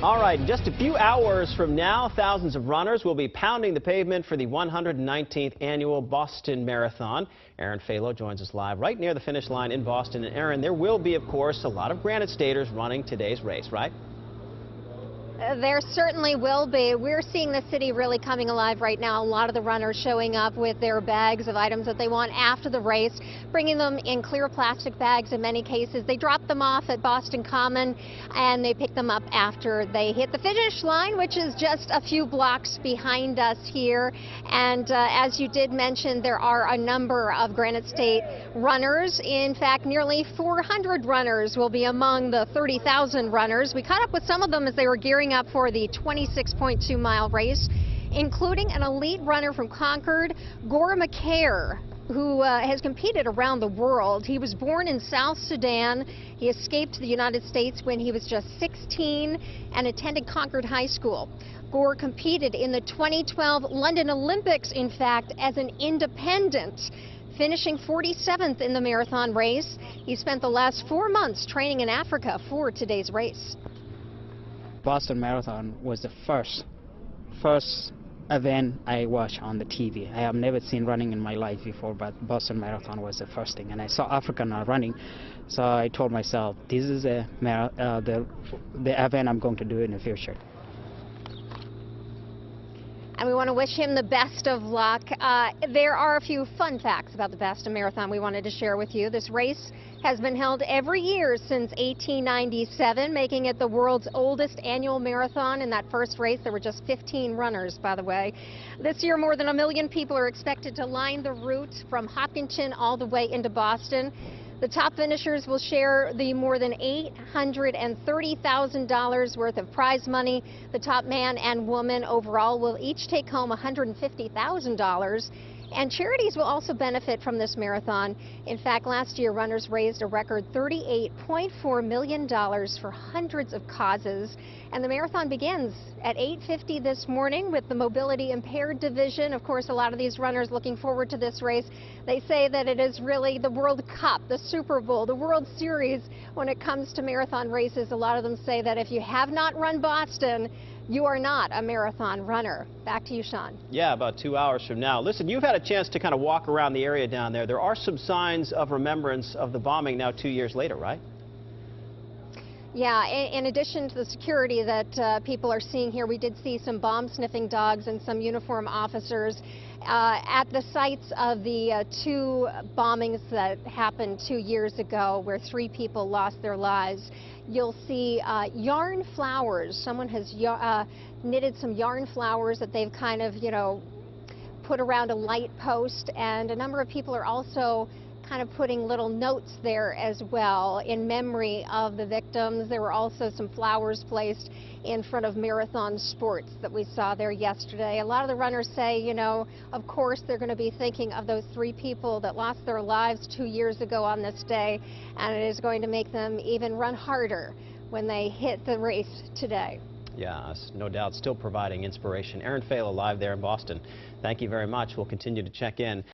All right, in just a few hours from now, thousands of runners will be pounding the pavement for the 119th annual Boston Marathon. Aaron Falo joins us live right near the finish line in Boston. And Aaron, there will be, of course, a lot of Granite Staters running today's race, right? There certainly will be. We're seeing the city really coming alive right now. A lot of the runners showing up with their bags of items that they want after the race, bringing them in clear plastic bags in many cases. They drop them off at Boston Common and they pick them up after they hit the finish line, which is just a few blocks behind us here. And as you did mention, there are a number of Granite State runners. In fact, nearly 400 runners will be among the 30,000 runners. We caught up with some of them as they were gearing up for the 26.2-mile race, including an elite runner from Concord, Gore McCare, who has competed around the world. He was born in South Sudan. He escaped to the United States when he was just 16 and attended Concord High School. Gore competed in the 2012 London Olympics, in fact, as an independent, finishing 47th in the marathon race. He spent the last 4 months training in Africa for today's race. Boston Marathon was the first event I watched on the TV. I have never seen running in my life before, but Boston Marathon was the first thing. And I saw Africa now running, so I told myself, this is the event I'm going to do in the future. And we want to wish him the best of luck. There are a few fun facts about the Boston Marathon we wanted to share with you. This race has been held every year since 1897, making it the world's oldest annual marathon. In that first race, there were just 15 runners, by the way. This year, more than 1 million people are expected to line the route from Hopkinton all the way into Boston. The top finishers will share the more than $830,000 worth of prize money. The top man and woman overall will each take home $150,000. And charities will also benefit from this marathon. In fact, last year, runners raised a record $38.4 million for hundreds of causes. And the marathon begins at 8:50 this morning with the mobility impaired division. Of course, a lot of these runners looking forward to this race. They say that it is really the World Cup, the Super Bowl, the World Series when it comes to marathon races. A lot of them say that if you have not run Boston, you are not a marathon runner. Back to you, Sean. Yeah, about 2 hours from now. Listen, you've had a chance to kind of walk around the area down there. There are some signs of remembrance of the bombing now 2 years later, right? Yeah, in addition to the security that people are seeing here, we did see some bomb-sniffing dogs and some uniformed officers at the sites of the two bombings that happened 2 years ago where 3 people lost their lives. You'll see yarn flowers. Someone has knitted some yarn flowers that they've kind of, put around a light post, and a number of people are also kind of putting little notes there as well in memory of the victims. There were also some flowers placed in front of Marathon Sports that we saw there yesterday. A lot of the runners say, of course they're going to be thinking of those 3 people that lost their lives 2 years ago on this day, and it is going to make them even run harder when they hit the race today. Yeah, no doubt, still providing inspiration. Aaron Falo live there in Boston. Thank you very much. We'll continue to check in.